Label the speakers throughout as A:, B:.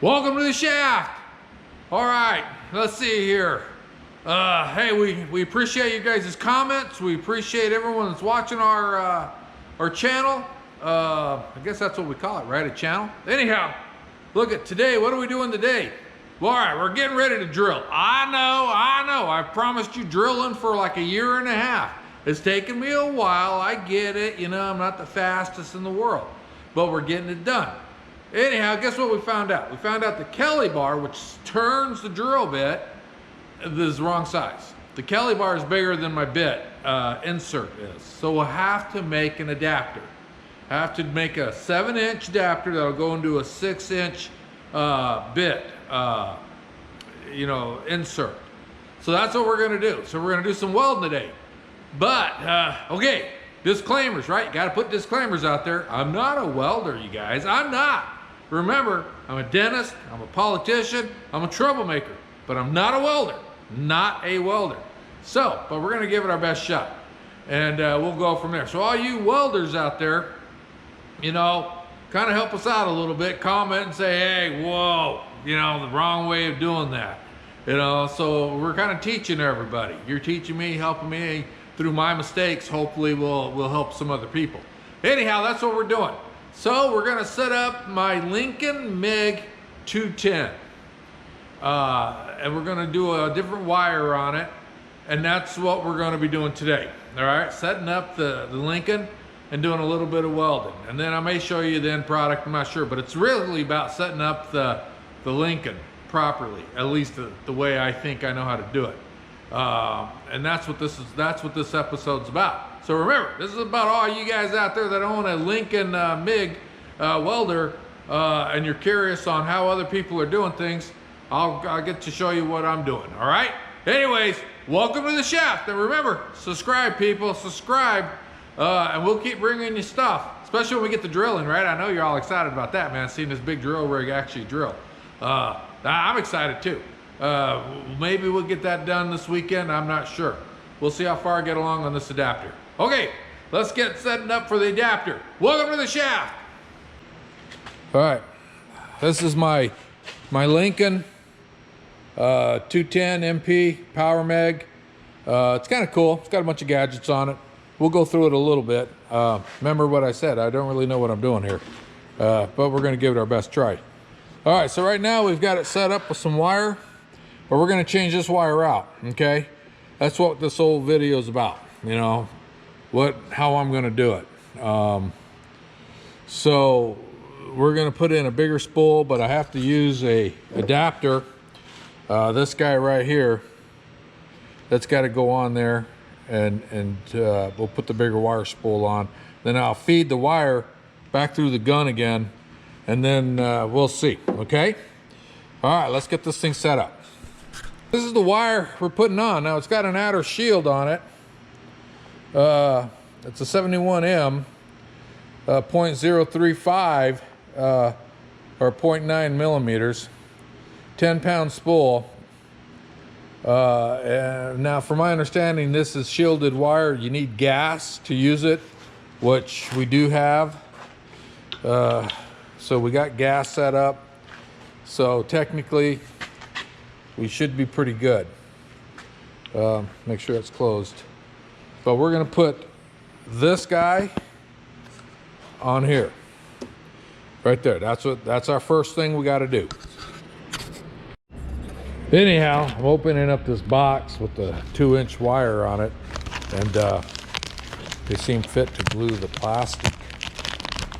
A: Welcome to the shaft. All right, let's see here. Hey, we appreciate you guys' comments. We appreciate everyone that's watching our channel. I guess that's what we call it, right? A channel. Anyhow, look at today. What are we doing today? Well, all right, we're getting ready to drill. I know. I promised you drilling for like a year and a half. It's taken me a while. I get it. You know, I'm not the fastest in the world, but we're getting it done. Anyhow, guess what we found out? We found out the Kelly bar, which turns the drill bit, is the wrong size. The Kelly bar is bigger than my bit insert is. So we'll have to make an adapter. I have to make a 7-inch adapter that'll go into a 6-inch bit, insert. So that's what we're gonna do. So we're gonna do some welding today. But, okay, disclaimers, right? You gotta put disclaimers out there. I'm not a welder, you guys. I'm not. Remember, I'm a dentist, I'm a politician, I'm a troublemaker, but I'm not a welder. Not a welder. So, but we're gonna give it our best shot. And we'll go from there. So all you welders out there, you know, kind of help us out a little bit. Comment and say, hey, whoa, you know, the wrong way of doing that. You know, so we're kind of teaching everybody. You're teaching me, helping me through my mistakes. Hopefully we'll help some other people. Anyhow, that's what we're doing. So we're gonna set up my Lincoln MIG 210. And we're gonna do a different wire on it. And that's what we're gonna be doing today. All right, setting up the Lincoln and doing a little bit of welding. And then I may show you the end product, I'm not sure, but it's really about setting up the Lincoln properly, at least the way I think I know how to do it. And that's what this episode's about. So remember, this is about all you guys out there that own a Lincoln MIG welder, and you're curious on how other people are doing things. I'll get to show you what I'm doing, all right? Anyways, welcome to the shaft. And remember, subscribe, people, subscribe, and we'll keep bringing you stuff, especially when we get to drilling, right? I know you're all excited about that, man, seeing this big drill rig actually drill. I'm excited too. Maybe we'll get that done this weekend, I'm not sure. We'll see how far I get along on this adapter. Okay, let's get setting up for the adapter. Welcome to the shaft. All right, this is my Lincoln 210 MP Power Meg. It's kind of cool. It's got a bunch of gadgets on it. We'll go through it a little bit. Remember what I said, I don't really know what I'm doing here, but we're gonna give it our best try. All right, so right now we've got it set up with some wire, but we're gonna change this wire out, okay? That's what this whole video is about, you know, how I'm gonna do it. So we're gonna put in a bigger spool, but I have to use a adapter. This guy right here, that's gotta go on there, and we'll put the bigger wire spool on. Then I'll feed the wire back through the gun again, and then we'll see, okay? All right, let's get this thing set up. This is the wire we're putting on. Now it's got an outer shield on it. It's a 71M, 0.035 or 0.9 millimeters, 10-pound spool. And now from my understanding, this is shielded wire. You need gas to use it, which we do have. So we got gas set up. So technically, we should be pretty good. Make sure it's closed. But we're gonna put this guy on here. Right there, that's our first thing we gotta do. Anyhow, I'm opening up this box with the 2-inch wire on it, and they seem fit to glue the plastic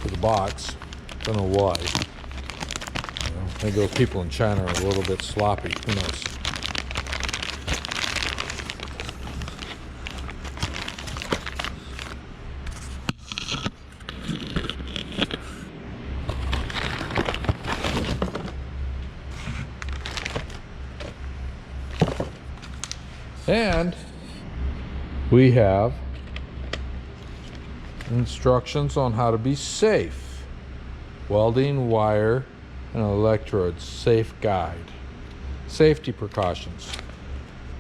A: to the box. Don't know why. You know, maybe those people in China are a little bit sloppy, who knows. And we have instructions on how to be safe. Welding, wire, and electrodes. Safe guide. Safety precautions.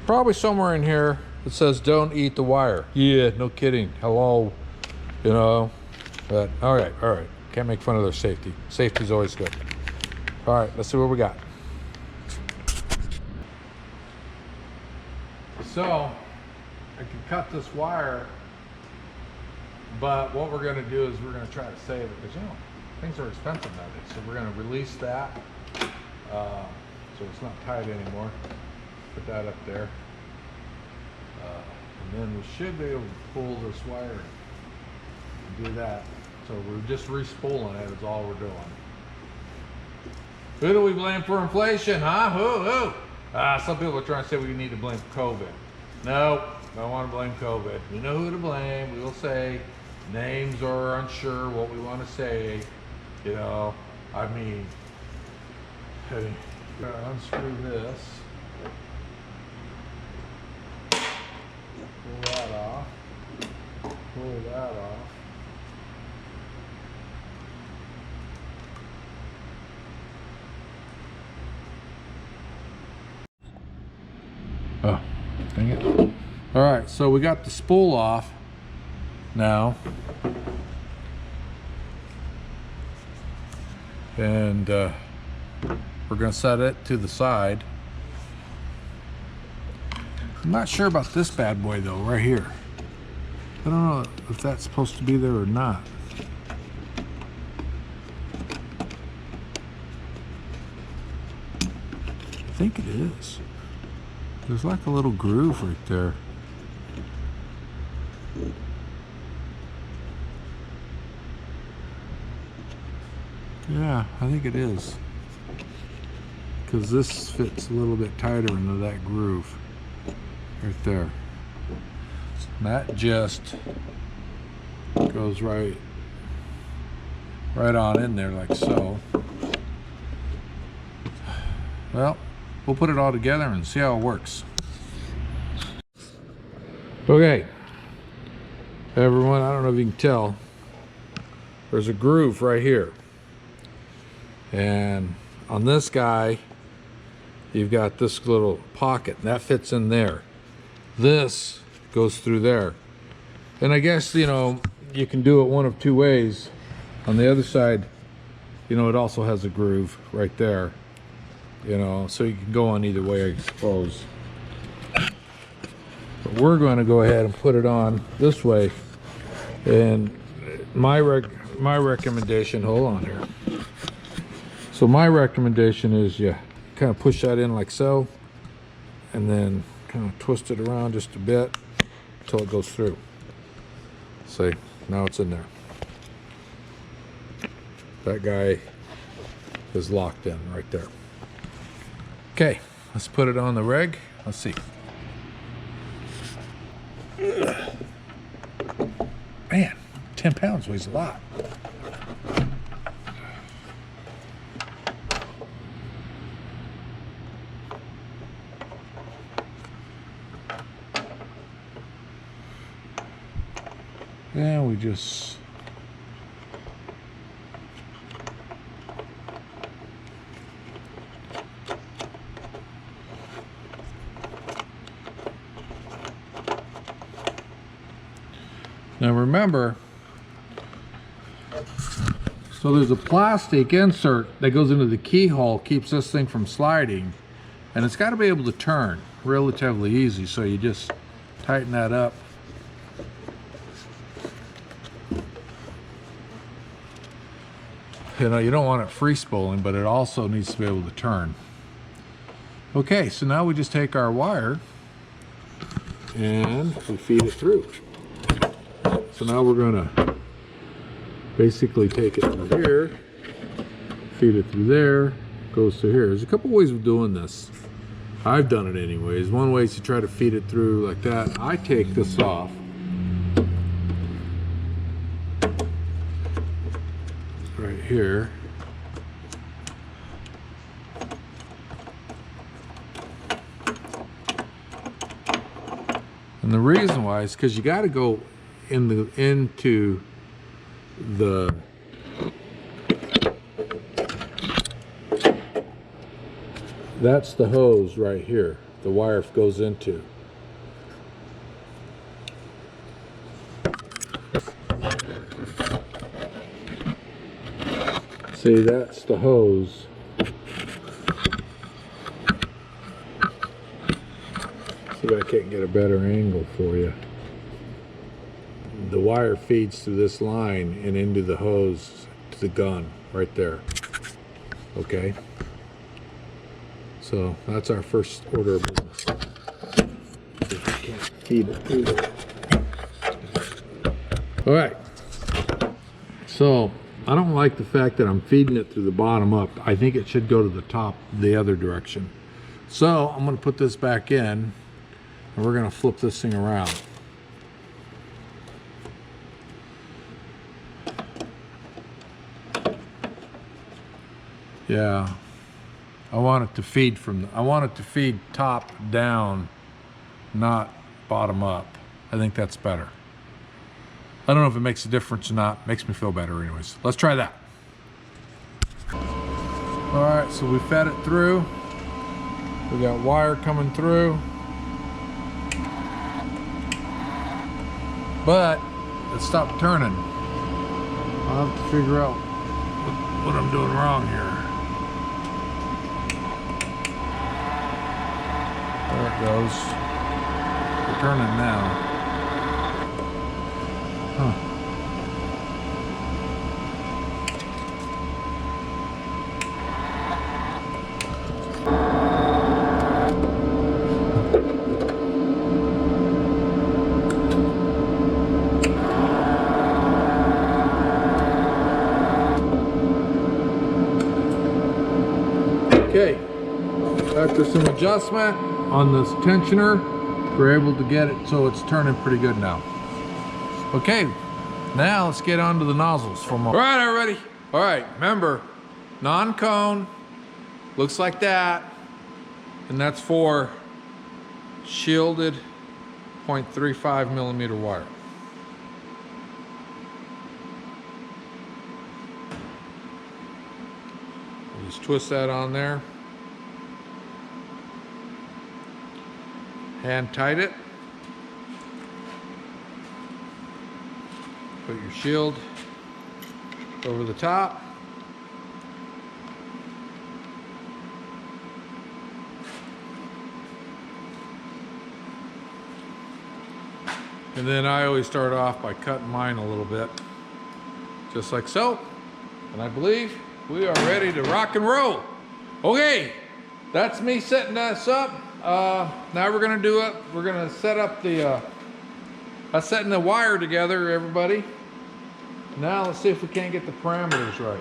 A: Probably somewhere in here it says don't eat the wire. Yeah, no kidding. Hello. You know. But all right. Can't make fun of their safety. Safety's always good. All right, let's see what we got. So I could cut this wire, but what we're going to do is we're going to try to save it, because, you know, things are expensive nowadays. So we're going to release that, so it's not tight anymore. Put that up there, and then we should be able to pull this wire and do that. So we're just re-spooling it is all we're doing. Who do we blame for inflation, huh? Who? Some people are trying to say we need to blame COVID. No, don't want to blame COVID. We know who to blame. We will say names or unsure what we want to say. You know, I mean, hey, gotta unscrew this. Pull that off. Pull that off. Oh, dang it. All right, so we got the spool off now. And we're gonna set it to the side. I'm not sure about this bad boy though, right here. I don't know if that's supposed to be there or not. I think it is. There's like a little groove right there. Yeah, I think it is. Because this fits a little bit tighter into that groove. Right there. And that just goes right on in there like so. Well, we'll put it all together and see how it works. Okay, everyone, I don't know if you can tell, there's a groove right here. And on this guy, you've got this little pocket, and that fits in there. This goes through there. And I guess, you know, you can do it one of two ways. On the other side, you know, it also has a groove right there. You know, so you can go on either way, I suppose. But we're going to go ahead and put it on this way. And my recommendation, hold on here. So my recommendation is you kind of push that in like so, and then kind of twist it around just a bit until it goes through. See, now it's in there. That guy is locked in right there. Okay, let's put it on the rig. Let's see. Man, 10 pounds weighs a lot. And we just now remember, so there's a plastic insert that goes into the keyhole, keeps this thing from sliding, and it's got to be able to turn relatively easy, so you just tighten that up. You know, you don't want it free spooling, but it also needs to be able to turn. Okay, so now we just take our wire and we feed it through. So now we're gonna basically take it from here, feed it through there, goes through here. There's a couple ways of doing this. I've done it anyways. One way is to try to feed it through like that. I take this off. Right here. And the reason why is because you got to go into the that's the hose right here. The wire goes into. See, that's the hose See if I can't get a better angle for you. The wire feeds through this line and into the hose to the gun right there. Okay. So that's our first order of business. If you can't feed it through there. All right. So I don't like the fact that I'm feeding it through the bottom up. I think it should go to the top the other direction. So I'm going to put this back in and we're going to flip this thing around. Yeah, I want it to feed I want it to feed top down, not bottom up. I think that's better. I don't know if it makes a difference or not. It makes me feel better anyways. Let's try that. All right, so we fed it through. We got wire coming through. But it stopped turning. I'll have to figure out what I'm doing wrong here. There it goes. We're turning now. Huh. Okay, after some adjustment on this tensioner, we're able to get it so it's turning pretty good now. Okay, now let's get on to the nozzles for a moment. All right, everybody. All right, remember, non-cone, looks like that, and that's for shielded 0.35 millimeter wire. Just twist that on there. Hand tight it. Put your shield over the top. And then I always start off by cutting mine a little bit, just like so. And I believe we are ready to rock and roll. Okay, that's me setting this up. Now we're gonna do it. We're gonna set up the, setting the wire together, everybody. Now let's see if we can't get the parameters right.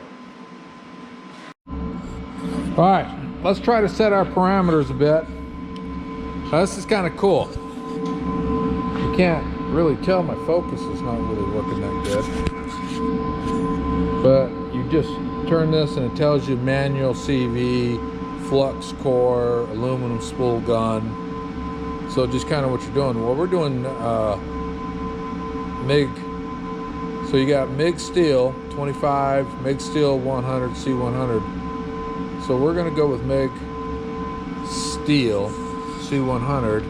A: All right, let's try to set our parameters a bit. Now, this is kind of cool. You can't really tell, my focus is not really working that good. But you just turn this and it tells you manual CV, flux core, aluminum spool gun. So just kind of what you're doing. Well, we're doing MIG. So you got MIG steel 25, MIG steel 100, C100. So we're going to go with MIG steel C100,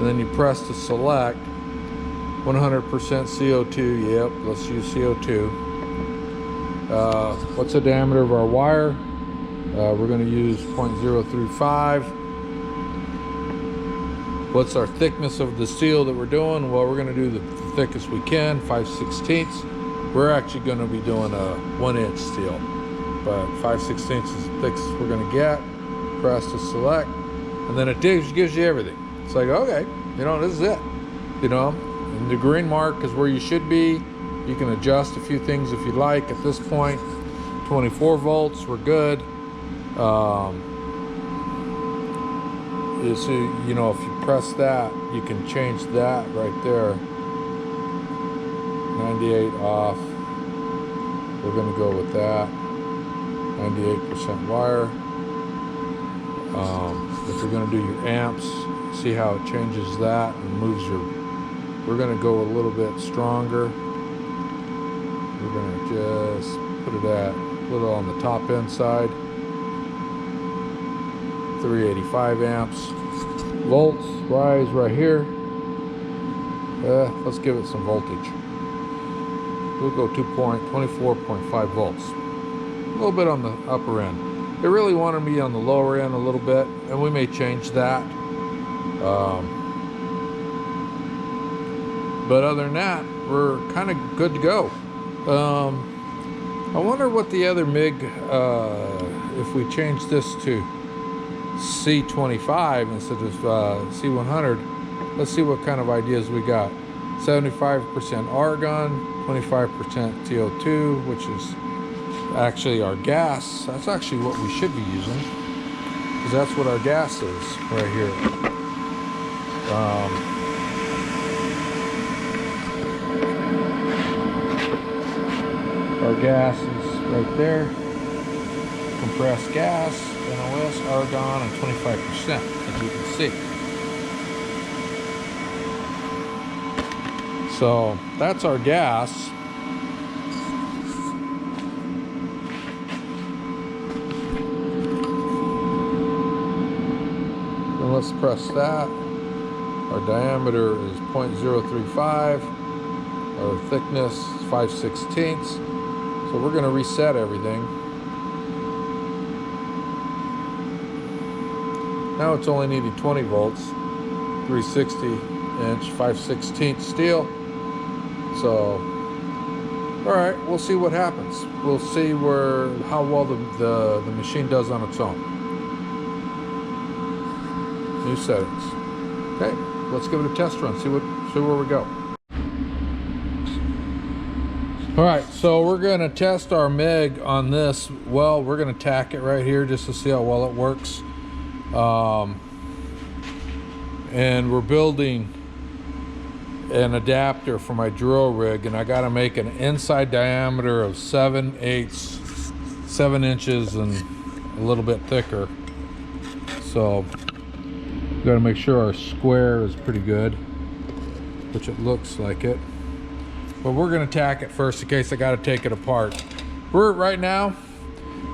A: and then you press to select 100% CO2. Yep, let's use CO2. What's the diameter of our wire? We're going to use 0.035. What's our thickness of the steel that we're doing? Well, we're going to do the thickest we can, 5/16. We're actually going to be doing a 1-inch steel, but 5/16 is the thickest we're going to get. Press to select, and then it gives you everything. It's like, okay, you know, this is it. You know, and the green mark is where you should be. You can adjust a few things if you like. At this point, 24 volts, we're good. So, you know, if you press that, you can change that right there. 98 off. We're going to go with that. 98% wire. If you're going to do your amps, see how it changes that and moves your. We're going to go a little bit stronger. We're going to just put it at a little on the top end side. 385 amps. Volts rise right here. Let's give it some voltage. We'll go 24.5 volts. A little bit on the upper end. They really wanted me on the lower end a little bit, and we may change that. But other than that, we're kind of good to go. I wonder what the other MIG, if we change this to C25 instead of C100, let's see what kind of ideas we got. 75% argon, 25% CO2, which is actually our gas. That's actually what we should be using, because that's what our gas is right here. Our gas is right there. Compressed gas, NOS, argon, and 25%, as you can see. So that's our gas. Then let's press that. Our diameter is 0.035. Our thickness is 5/16. So we're going to reset everything. Now it's only needing 20 volts, 360 inch, 5/16 steel. So, all right, we'll see what happens. We'll see how well the machine does on its own. New settings. Okay, let's give it a test run. See where we go. All right, so we're gonna test our MIG on this. Well, we're gonna tack it right here just to see how well it works. And we're building an adapter for my drill rig, and I got to make an inside diameter of 7 inches and a little bit thicker. So we got to make sure our square is pretty good, which it looks like it. But we're going to tack it first in case I got to take it apart. We're right now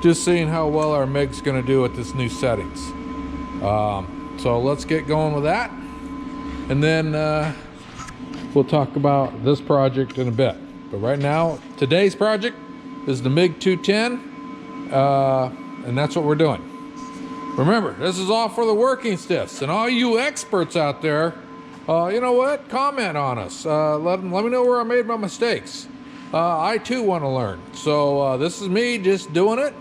A: just seeing how well our MIG's going to do with this new settings. So let's get going with that, and then we'll talk about this project in a bit. But right now, today's project is the MIG 210, and that's what we're doing. Remember, this is all for the working stiffs, and all you experts out there, you know what? Comment on us. Let me know where I made my mistakes. I too want to learn. So this is me just doing it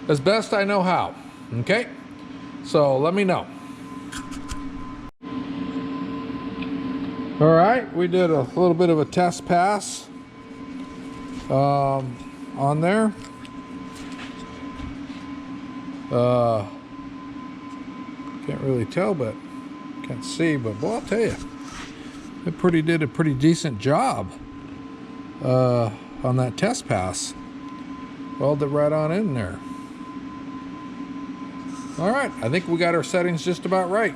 A: as best I know how. Okay? So let me know. All right, we did a little bit of a test pass on there. Can't really tell, but can't see, but boy, I'll tell you, it did a pretty decent job on that test pass. Welded it right on in there. All right, I think we got our settings just about right.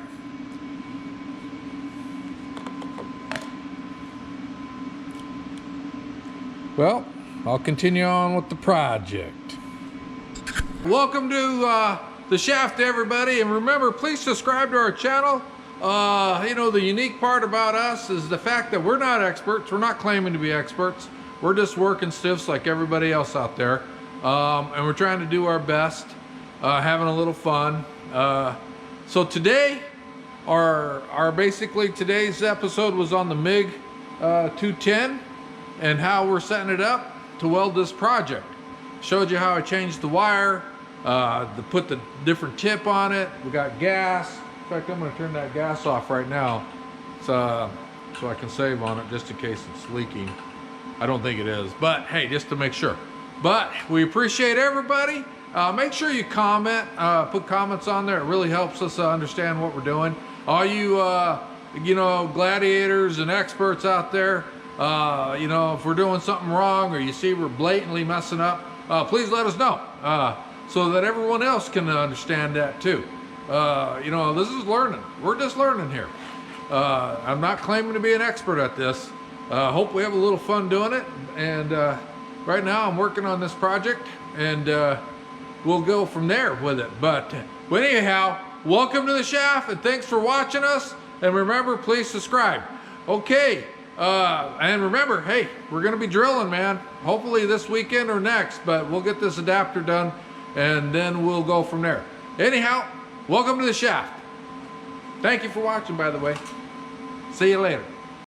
A: Well, I'll continue on with the project. Welcome to the shaft, everybody, and remember, please subscribe to our channel. You know, the unique part about us is the fact that we're not experts. We're not claiming to be experts. We're just working stiffs like everybody else out there, and we're trying to do our best, having a little fun. So today, basically today's episode was on the MIG 210 and how we're setting it up to weld this project. Showed you how I changed the wire, put the different tip on it. We got gas. In fact, I'm going to turn that gas off right now, so I can save on it just in case it's leaking. I don't think it is, but hey, just to make sure. But we appreciate everybody. Make sure you comment, put comments on there. It really helps us understand what we're doing. All you, you know, gladiators and experts out there, you know, if we're doing something wrong or you see we're blatantly messing up, please let us know, so that everyone else can understand that too. You know, this is learning. We're just learning here. I'm not claiming to be an expert at this. Hope we have a little fun doing it. And right now I'm working on this project, and we'll go from there with it. But anyhow, welcome to the shaft, and thanks for watching us. And remember, please subscribe. Okay. And remember, hey, we're going to be drilling, man. Hopefully this weekend or next, but we'll get this adapter done, and then we'll go from there. Anyhow, welcome to the shaft. Thank you for watching, by the way. See you later.